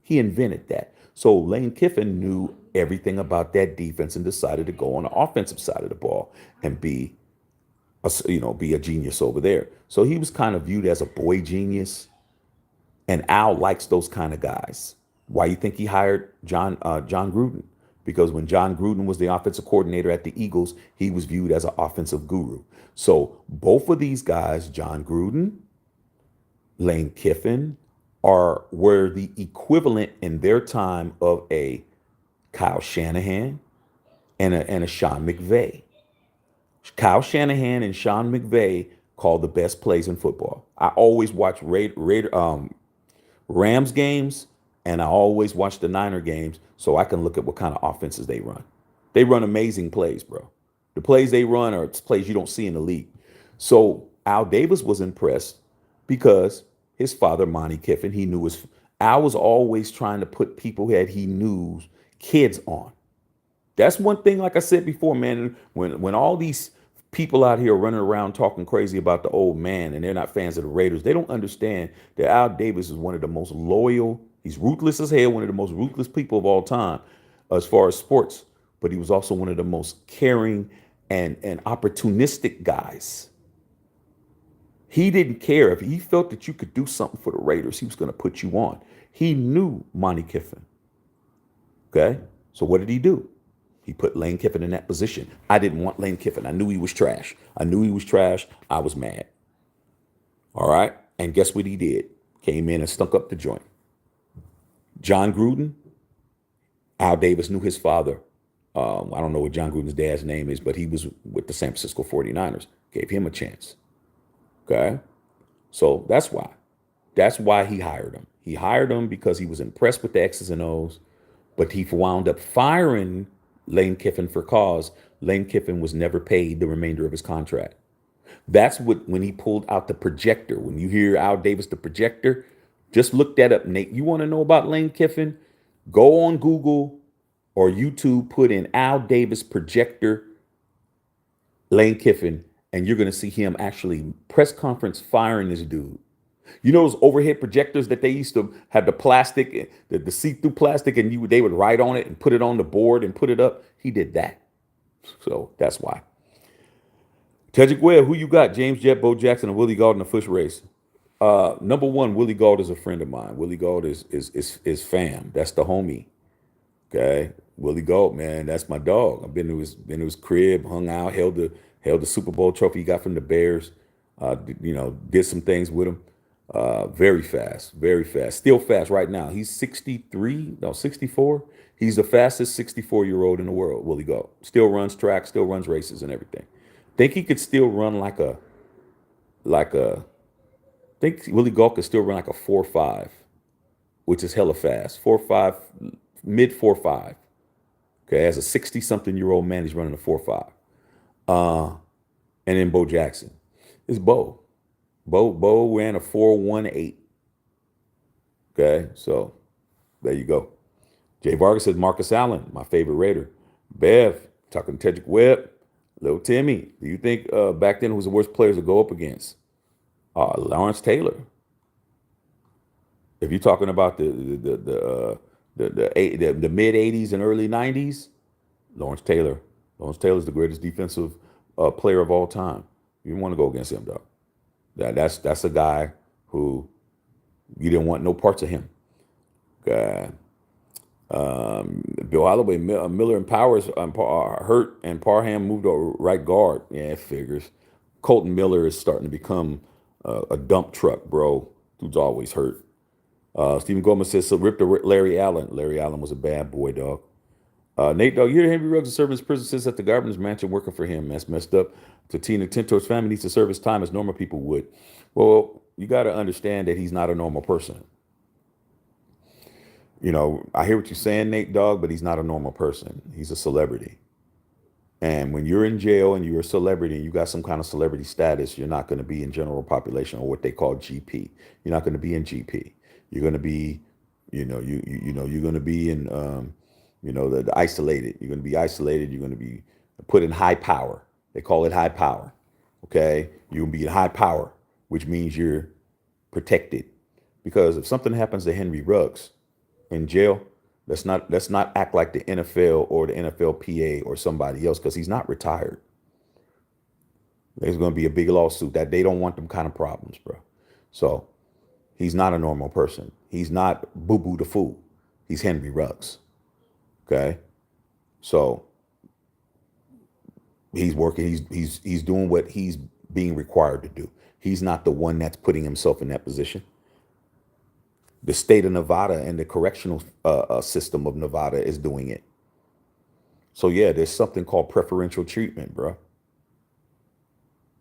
He invented that. So Lane Kiffin knew everything about that defense and decided to go on the offensive side of the ball and be a genius over there. So he was kind of viewed as a boy genius, and Al likes those kind of guys. Why you think he hired John Gruden? Because when John Gruden was the offensive coordinator at the Eagles, he was viewed as an offensive guru. So both of these guys, John Gruden, Lane Kiffin, were the equivalent in their time of a Kyle Shanahan and a Sean McVay. Kyle Shanahan and Sean McVay called the best plays in football. I always watch Rams games, and I always watch the Niner games so I can look at what kind of offenses they run. They run amazing plays, bro. The plays they run are plays you don't see in the league. So Al Davis was impressed because his father, Monty Kiffin, he knew Al was always trying to put people that he knew kids on. That's one thing, like I said before, man, when all these people out here are running around talking crazy about the old man and they're not fans of the Raiders, they don't understand that Al Davis is one of the most loyal, he's ruthless as hell, one of the most ruthless people of all time as far as sports, but he was also one of the most caring and opportunistic guys. He didn't care. If he felt that you could do something for the Raiders, he was going to put you on. He knew Monty Kiffin. Okay? So what did he do? He put Lane Kiffin in that position. I didn't want Lane Kiffin. I knew he was trash. I knew he was trash. I was mad. All right? And guess what he did? Came in and stunk up the joint. John Gruden, Al Davis knew his father. I don't know what John Gruden's dad's name is, but he was with the San Francisco 49ers. Gave him a chance. Okay? So that's why. That's why he hired him. He hired him because he was impressed with the X's and O's, but he wound up firing Lane Kiffin for cause Lane Kiffin was never paid the remainder of his contract. That's when he pulled out the projector. When you hear Al Davis, the projector, just look that up, Nate. You want to know about Lane Kiffin? Go on Google or YouTube, put in Al Davis projector, Lane Kiffin, and you're going to see him actually press conference firing this dude. You know those overhead projectors that they used to have the plastic, the see-through plastic, and they would write on it and put it on the board and put it up? He did that. So that's why. Tedrick Webb, who you got? James Jett, Bo Jackson, and Willie Gault in the foot race. Number one, Willie Gault is a friend of mine. Willie Gault is fam. That's the homie. Okay, Willie Gault, man, that's my dog. I've been to his crib, hung out, held the Super Bowl trophy he got from the Bears. Did some things with him. Very fast, very fast. Still fast right now. He's 64. He's the fastest 64-year-old in the world, Willie Gault. Still runs track, still runs races and everything. Think he could still run think Willie Gault could still run like a 4.5, which is hella fast. 4.5, mid 4.5. Okay, as a 60-something-year-old man, he's running a 4.5. And then Bo Jackson. It's Bo. Bo ran a 4.18. Okay, so there you go. Jay Vargas says Marcus Allen, my favorite Raider. Bev, talking to Tedrick Webb. Little Timmy, do you think back then who was the worst players to go up against? Lawrence Taylor. If you're talking about the mid '80s and early '90s, Lawrence Taylor. Lawrence Taylor's the greatest defensive player of all time. You didn't want to go against him, dog. That's a guy who you didn't want no parts of him. Uh, Bill Holloway, Miller and Powers hurt, and Parham moved to right guard. Yeah, it figures. Colton Miller is starting to become a dump truck, bro. Dude's always hurt. Stephen Gomez says, so rip the Larry Allen. Larry Allen was a bad boy, dog. Nate, dog, you hear Henry Ruggs is serving his prison sentence at the Governor's Mansion working for him. That's messed up. Tina Tintor's family needs to serve his time as normal people would. Well, you got to understand that he's not a normal person. You know, I hear what you're saying, Nate, dog, but he's not a normal person. He's a celebrity. And when you're in jail and you're a celebrity and you got some kind of celebrity status, you're not going to be in general population or what they call GP. You're not going to be in GP. You're going to be, you're going to be in, the isolated. You're going to be isolated. You're going to be put in high power. They call it high power. Okay, you'll be in high power, which means you're protected. Because if something happens to Henry Ruggs in jail, let's not act like the NFL or the NFLPA or somebody else, because he's not retired. There's going to be a big lawsuit that they don't want them kind of problems, bro. So he's not a normal person. He's not Boo Boo the Fool. He's Henry Ruggs. Okay, so he's working. He's doing what he's being required to do. He's not the one that's putting himself in that position. The state of Nevada and the correctional system of Nevada is doing it. So yeah, there's something called preferential treatment, bro.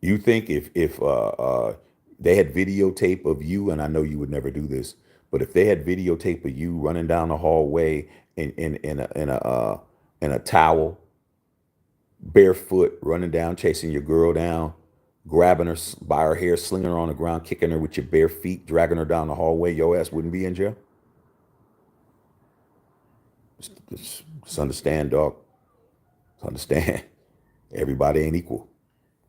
You think if they had videotape of you, and I know you would never do this, but if they had videotape of you running down the hallway in a towel, barefoot, running down, chasing your girl down, grabbing her by her hair, slinging her on the ground, kicking her with your bare feet, dragging her down the hallway, your ass wouldn't be in jail. Just understand, dog. Just understand. Everybody ain't equal.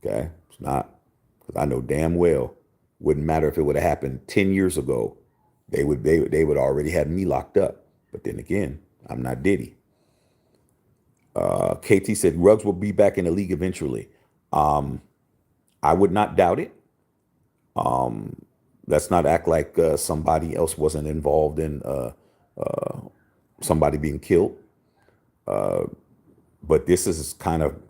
Okay, it's not. Because I know damn well, wouldn't matter if it would have happened 10 years ago. They would already have me locked up. But then again, I'm not Diddy. KT said Ruggs will be back in the league eventually. I would not doubt it. Let's not act like somebody else wasn't involved in somebody being killed. But this is kind of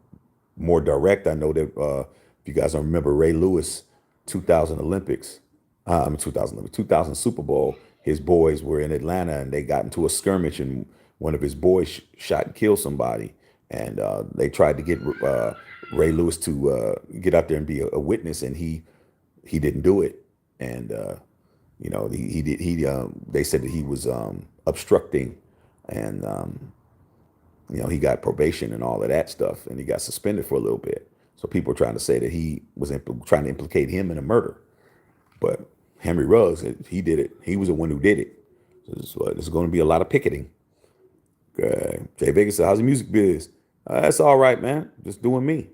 more direct. I know that if you guys don't remember Ray Lewis, 2000 Olympics, 2000 Super Bowl, his boys were in Atlanta and they got into a skirmish and one of his boys shot and killed somebody. And they tried to get Ray Lewis to get out there and be a witness, and he didn't do it. And they said that he was obstructing, and he got probation and all of that stuff, and he got suspended for a little bit. So people are trying to say that he was trying to implicate him in a murder. But Henry Ruggs, he did it. He was the one who did it. So there's going to be a lot of picketing. Jay Vegas said, "How's the music biz?" That's all right, man. Just doing me,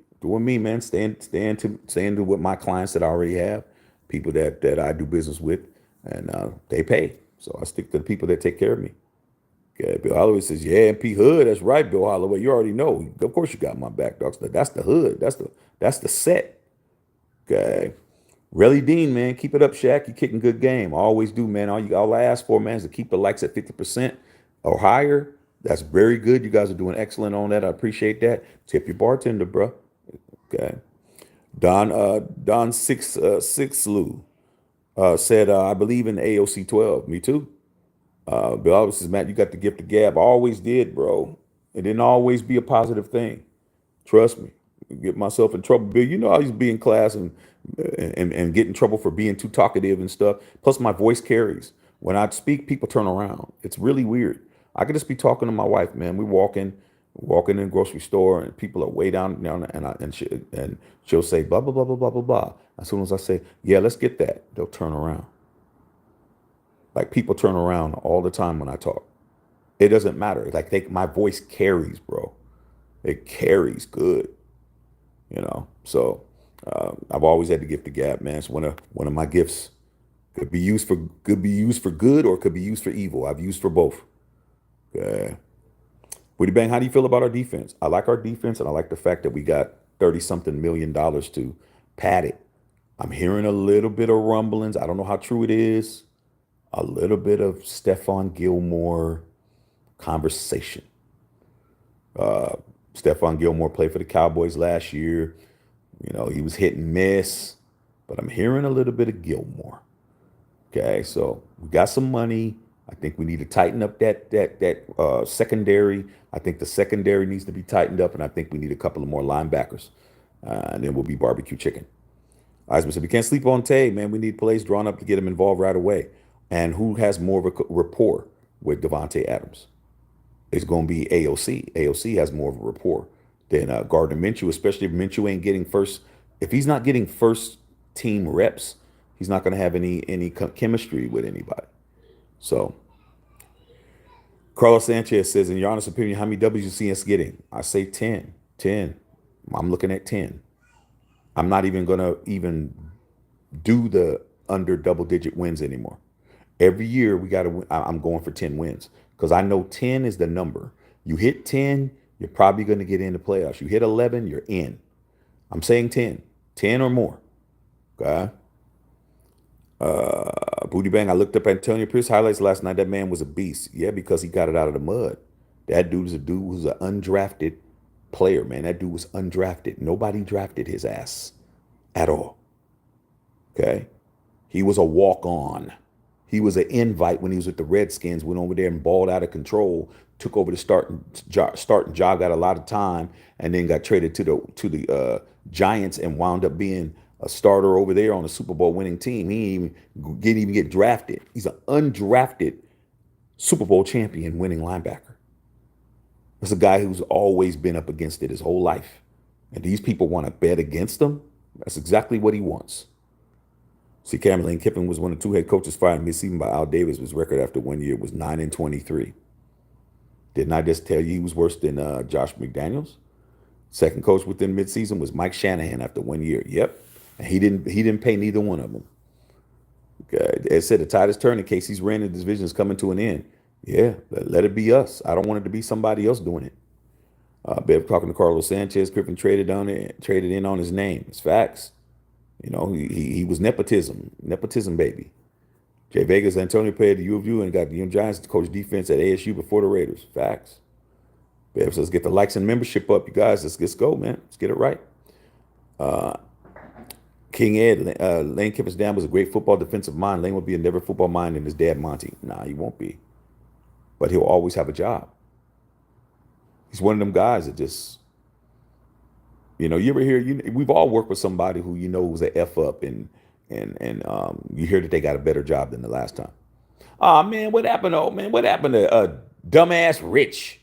man. Staying to what my clients that I already have, people that I do business with, and they pay. So I stick to the people that take care of me. Okay, Bill Holloway says, "Yeah, MP Hood. That's right, Bill Holloway. You already know. Of course, you got my back, dog. That's the hood. That's the set." Okay. Relly Dean, man, keep it up, Shaq. You kicking good game. I always do, man. All I ask for, man, is to keep the likes at 50% or higher. That's very good. You guys are doing excellent on that. I appreciate that. Tip your bartender, bro. Okay. Don Six said, "I believe in the AOC 12." Me too. Bill always says, "Matt, you got the gift of gab." I always did, bro. It didn't always be a positive thing. Trust me. Get myself in trouble, Bill. You know I used to be in class and get in trouble for being too talkative and stuff. Plus my voice carries. When I speak, people turn around. It's really weird. I could just be talking to my wife, man. We're walking in the grocery store, and people are way down, and she'll say blah blah blah blah blah blah blah. As soon as I say, "Yeah, let's get that," they'll turn around. Like people turn around all the time when I talk. It doesn't matter. Like my voice carries, bro. It carries good. So I've always had the gift of gab, man. It's one of my gifts. Could be used for good or could be used for evil. I've used for both. Okay. Woody Bang, how do you feel about our defense? I like our defense, and I like the fact that we got 30-something million dollars to pad it. I'm hearing a little bit of rumblings. I don't know how true it is. A little bit of Stephon Gilmore conversation. Stephon Gilmore played for the Cowboys last year. He was hit and miss, but I'm hearing a little bit of Gilmore. Okay, so we got some money. I think we need to tighten up that secondary. I think the secondary needs to be tightened up, and I think we need a couple of more linebackers, and then we'll be barbecue chicken. Eisman said we can't sleep on Tay, man. We need plays drawn up to get him involved right away. And who has more of a rapport with Devontae Adams? It's going to be AOC. AOC has more of a rapport than Gardner Minshew, especially if Minshew ain't getting first. If he's not getting first team reps, he's not going to have any chemistry with anybody. So, Carlos Sanchez says, in your honest opinion, how many W's you see us getting? I say 10. 10. I'm looking at 10. I'm not even going to do the under double-digit wins anymore. Every year I'm going for 10 wins because I know 10 is the number. You hit 10, you're probably going to get into playoffs. You hit 11, you're in. I'm saying 10. 10 or more. Okay? Booty Bang, I looked up Antonio Pierce highlights last night. That man was a beast. Yeah, because he got it out of the mud. That dude is a dude who's an undrafted player, man. That dude was undrafted. Nobody drafted his ass at all. Okay? He was a walk-on. He was an invite when he was with the Redskins, went over there and balled out of control, took over the starting job, got a lot of time, and then got traded to the Giants and wound up being a starter over there on a Super Bowl winning team. He didn't even get drafted. He's an undrafted Super Bowl champion winning linebacker. That's a guy who's always been up against it his whole life. And these people want to bet against him. That's exactly what he wants. See, Cameron Kiffin was one of two head coaches fired mid-season by Al Davis. His record after 1 year was 9-23. Didn't I just tell you he was worse than Josh McDaniels? Second coach within mid-season was Mike Shanahan after 1 year. Yep, and he didn't pay neither one of them. Okay. It said the tide is turning. Casey's reign in the division is coming to an end. Yeah, let it be us. I don't want it to be somebody else doing it. Bev talking to Carlos Sanchez. Griffin traded in on his name. It's facts. He was nepotism baby. Jay Vegas, Antonio played the U of U and got the Young Giants to coach defense at ASU before the Raiders. Facts. Bev says, get the likes and membership up, you guys. Let's go, man. Let's get it right. King Ed, Lane Kiffin's dad was a great football defensive mind. Lane will be a never football mind in his dad, Monty. Nah, he won't be. But he'll always have a job. He's one of them guys that just, you ever hear, we've all worked with somebody who was an F up and you hear that they got a better job than the last time. Oh, man, what happened to dumbass Rich?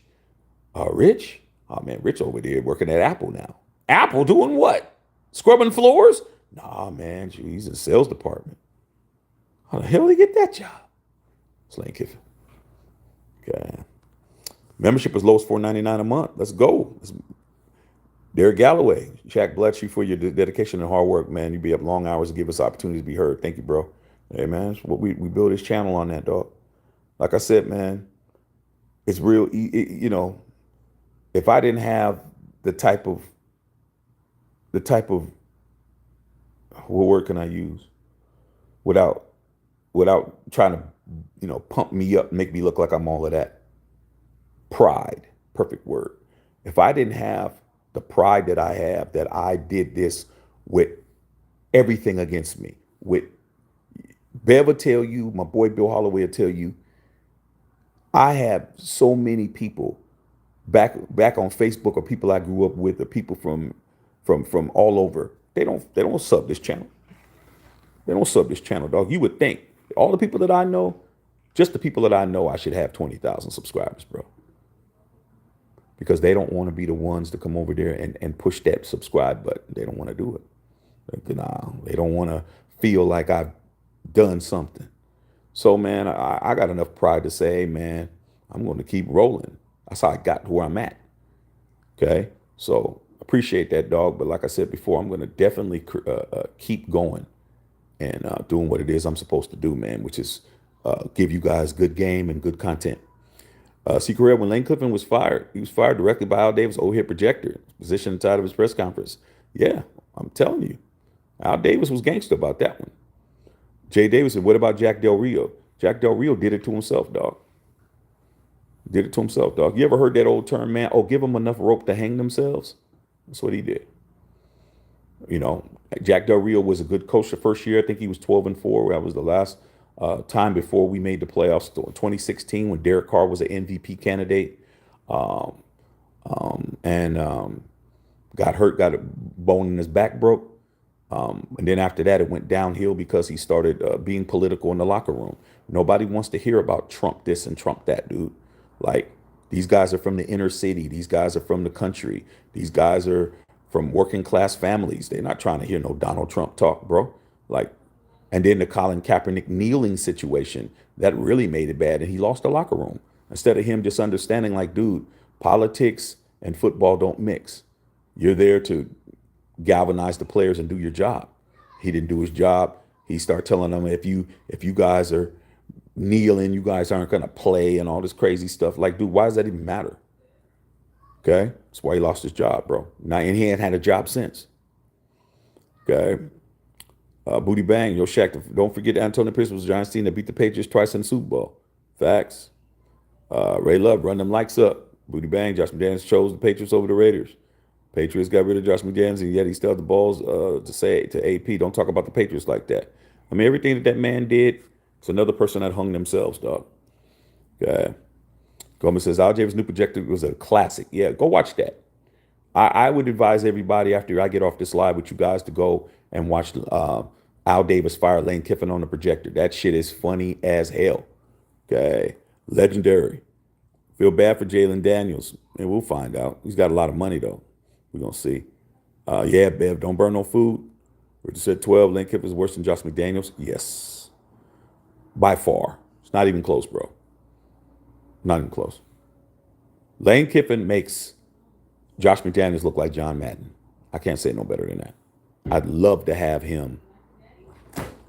Rich? Oh, man, Rich over there working at Apple now. Apple doing what? Scrubbing floors? Nah, man, he's in the sales department. How the hell did he get that job? It's Lane Kiffin. Okay. Membership as low as $4.99 a month. Let's go. Derek Galloway, Shaq, bless you for your dedication and hard work, man. You be up long hours to give us opportunities to be heard. Thank you, bro. Hey, man, what we build this channel on that, dog. Like I said, man, it's real. If I didn't have the type of what word can I use without trying to pump me up, make me look like I'm all of that. Pride, perfect word. If I didn't have the pride that I have, that I did this with everything against me, with Bev will tell you, my boy Bill Holloway will tell you, I have so many people back on Facebook, or people I grew up with, or people from all over. They don't sub this channel. They don't sub this channel, dog. You would think all the people that I know, just the people that I know, I should have 20,000 subscribers, bro. Because they don't want to be the ones to come over there and push that subscribe button. They don't want to do it. They don't want to feel like I've done something. So, man, I got enough pride to say, hey, man, I'm going to keep rolling. That's how I got to where I'm at. Okay? So, appreciate that, dog. But like I said before, I'm going to definitely keep going and doing what it is I'm supposed to do, man, which is give you guys good game and good content. See, Correa, when Lane Kiffin was fired, he was fired directly by Al Davis' overhead projector, position inside of his press conference. Yeah, I'm telling you. Al Davis was gangster about that one. Jay Davis said, what about Jack Del Rio? Jack Del Rio did it to himself, dog. Did it to himself, dog. You ever heard that old term, man? Oh, give them enough rope to hang themselves? That's what he did. You know, Jack Del Rio was a good coach the first year. I think he was 12-4. That was the last time before we made the playoffs. 2016, when Derek Carr was an MVP candidate, and got hurt, got a bone in his back broke. And then after that, it went downhill because he started being political in the locker room. Nobody wants to hear about Trump this and Trump that, dude. Like, these guys are from the inner city. These guys are from the country. These guys are from working class families. They're not trying to hear no Donald Trump talk, bro. Like, and then the Colin Kaepernick kneeling situation, that really made it bad. And he lost the locker room. Instead of him just understanding, like, dude, politics and football don't mix. You're there to galvanize the players and do your job. He didn't do his job. He started telling them, if you guys are kneeling, you guys aren't gonna play and all this crazy stuff. Like, dude, why does that even matter? Okay, that's why he lost his job, bro. Now, and he ain't had a job since. Okay, Booty Bang, yo, Shaq. Don't forget Antonio Pierce was the Giants team that beat the Patriots twice in the Super Bowl. Facts. Ray Love, run them likes up. Booty Bang, Josh McDaniels chose the Patriots over the Raiders. Patriots got rid of Josh McDaniels, and yet he still had the balls to say to AP, don't talk about the Patriots like that. I mean, everything that man did, it's another person that hung themselves, dog. Okay. Gomez says, Al Davis' new projector was a classic. Yeah, go watch that. I would advise everybody after I get off this live with you guys to go and watch Al Davis fire Lane Kiffin on the projector. That shit is funny as hell. Okay. Legendary. Feel bad for Jalen Daniels. And we'll find out. He's got a lot of money, though. We're going to see. Yeah, Bev, don't burn no food. Richard said 12. Lane Kiffin is worse than Josh McDaniels. Yes. By far. It's not even close, bro. Not even close. Lane Kiffin makes Josh McDaniels look like John Madden. I can't say no better than that. I'd love to have him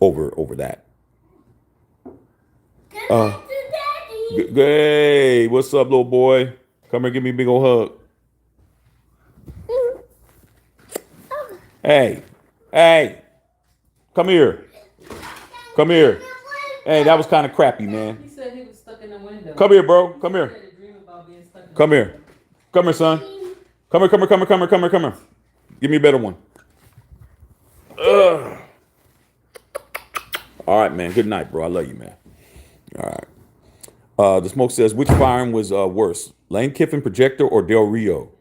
over that. Hey, what's up, little boy? Come here, give me a big old hug. Hey, come here. Come here. Hey, that was kind of crappy, man. He said he was stuck in the window. Come here, bro. Come here. Come here. Come here, son. Come here. Give me a better one. Ugh. All right, man. Good night, bro. I love you, man. All right. The Smoke says, which firing was worse? Lane Kiffin projector or Del Rio?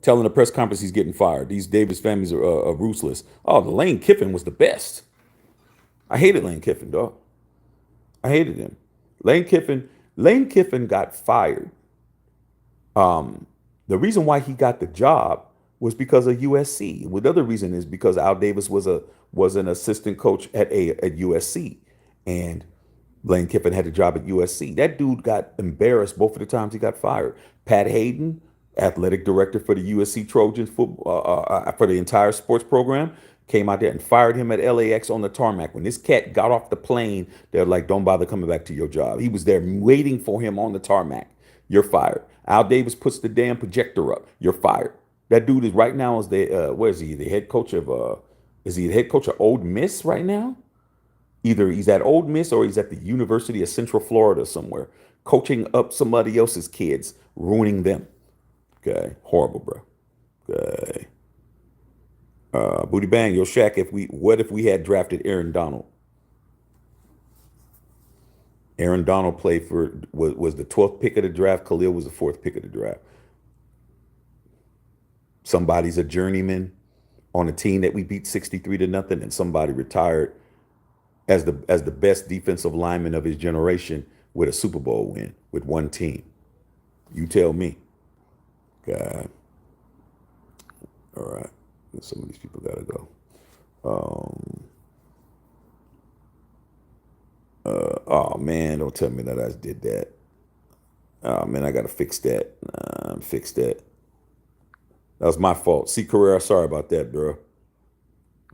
Telling the press conference he's getting fired. These Davis families are ruthless. Oh, the Lane Kiffin was the best. I hated Lane Kiffin, dog. I hated him. Lane Kiffin got fired. The reason why he got the job was because of USC. Well, the other reason is because Al Davis was an assistant coach at USC, and Lane Kiffin had a job at USC. That dude got embarrassed both of the times he got fired. Pat Hayden, athletic director for the USC Trojans for the entire sports program, came out there and fired him at LAX on the tarmac. When this cat got off the plane, they're like, don't bother coming back to your job. He was there waiting for him on the tarmac. You're fired. Al Davis puts the damn projector up. You're fired. That dude is right now is the where is he? The head coach of is he the head coach of Old Miss right now? Either he's at Old Miss or he's at the University of Central Florida somewhere, coaching up somebody else's kids, ruining them. Okay, horrible, bro. Okay. Booty Bang, yo, Shaq, what if we had drafted Aaron Donald? Aaron Donald was the 12th pick of the draft. Khalil was the 4th pick of the draft. Somebody's a journeyman on a team that we beat 63-0, and somebody retired as the best defensive lineman of his generation with a Super Bowl win with one team. You tell me. God. All right. Some of these people gotta go. Oh man, don't tell me that I did that. Oh man, I gotta fix that. Fix that. That was my fault. C. Carrera, sorry about that, bro.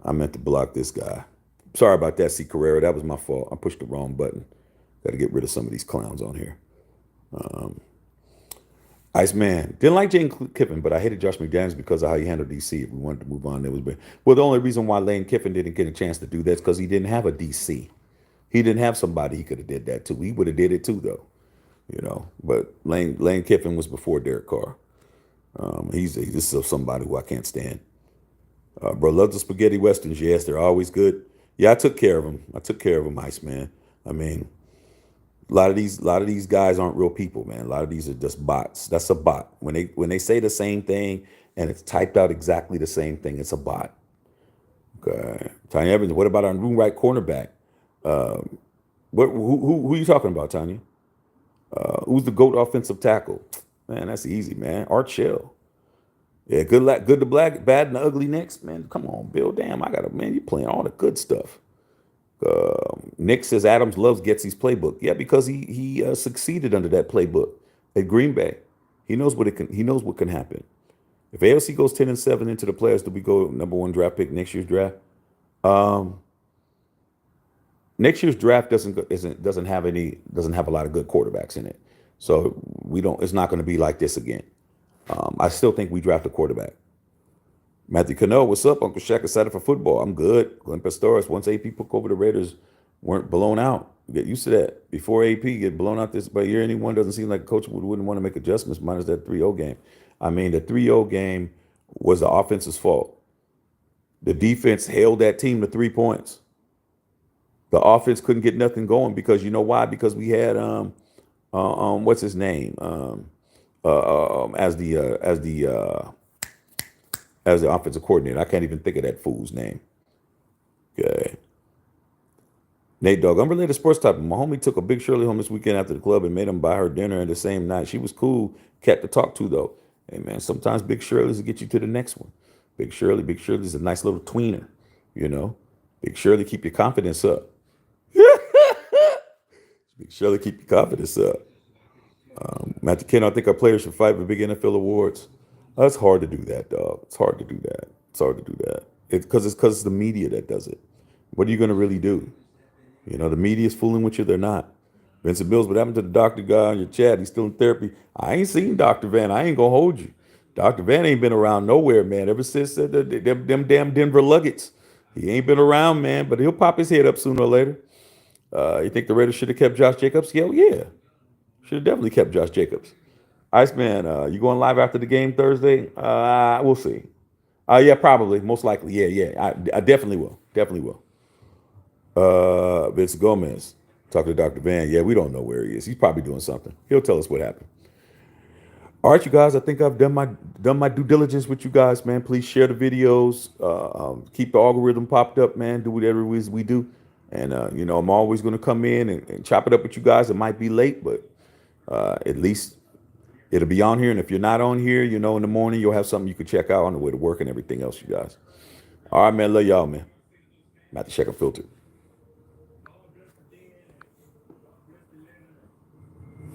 I meant to block this guy. Sorry about that, C. Carrera. That was my fault. I pushed the wrong button. Got to get rid of some of these clowns on here. Iceman. Didn't like Jane Kiffin, but I hated Josh McDaniels because of how he handled DC. If we wanted to move on, that was bad. Well, the only reason why Lane Kiffin didn't get a chance to do that is because he didn't have a DC. He didn't have somebody he could have did that to. He would have did it too, though. But Lane Kiffin was before Derek Carr. This is somebody who I can't stand. Bro, love the spaghetti westerns. Yes, they're always good. Yeah, I took care of them. I took care of them, Iceman. I mean, a lot of these guys aren't real people, man. A lot of these are just bots. That's a bot. When they say the same thing and it's typed out exactly the same thing, it's a bot. Okay. Tanya Evans, what about our new right cornerback? Who are you talking about, Tanya? Who's the GOAT offensive tackle? Man, that's easy, man. Art Shell. Yeah, good to black, bad and the ugly next, man. Come on, Bill. Damn, I got man. You playing all the good stuff. Nick says Adams loves Getsy's playbook. Yeah, because he succeeded under that playbook at Green Bay. He knows what it can. He knows what can happen. If AFC goes 10-7 into the playoffs, do we go number one draft pick next year's draft? Next year's draft doesn't have a lot of good quarterbacks in it, so we don't. It's not going to be like this again. I still think we draft a quarterback. Matthew Cano, what's up, Uncle Shaq? Excited for football? I'm good. Glenn Pastoris, once AP took over the Raiders, weren't blown out. Get used to that. Before AP get blown out this by year, anyone doesn't seem like a coach wouldn't want to make adjustments minus that 3-0 game. I mean, the 3-0 game was the offense's fault. The defense held that team to 3 points. The offense couldn't get nothing going because you know why? Because we had what's his name as the offensive coordinator. I can't even think of that fool's name. Okay. Nate Dogg, unrelated sports topic. My homie took a Big Shirley home this weekend after the club and made him buy her dinner in the same night. She was cool, cat to talk to though. Hey man, sometimes Big Shirley's will get you to the next one. Big Shirley's a nice little tweener, you know. Big Shirley keep your confidence up. Big Shirley keep your confidence up. Matthew Ken, I think our players should fight for big NFL awards. It's hard to do that, dog. It's hard to do that. It's hard to do that. It's the media that does it. What are you gonna really do? You know, the media's fooling with you. They're not. Vincent Bills, what happened to the doctor guy on your chat? He's still in therapy. I ain't seen Dr. Van. I ain't gonna hold you. Dr. Van ain't been around nowhere, man. Ever since them damn Denver Nuggets. He ain't been around, man. But he'll pop his head up sooner or later. You think the Raiders should have kept Josh Jacobs? Hell yeah. Should have definitely kept Josh Jacobs. Iceman, you going live after the game Thursday? We'll see. Yeah, probably. Most likely. Yeah. I definitely will. Definitely will. Vince Gomez, talking to Dr. Van. Yeah, we don't know where he is. He's probably doing something. He'll tell us what happened. All right, you guys. I think I've done my due diligence with you guys, man. Please share the videos. Keep the algorithm popped up, man. Do whatever it is we do. And I'm always going to come in and chop it up with you guys. It might be late, but at least it'll be on here. And if you're not on here, in the morning you'll have something you can check out on the way to work and everything else, you guys. All right, man. Love y'all, man. I'm about to check a filter.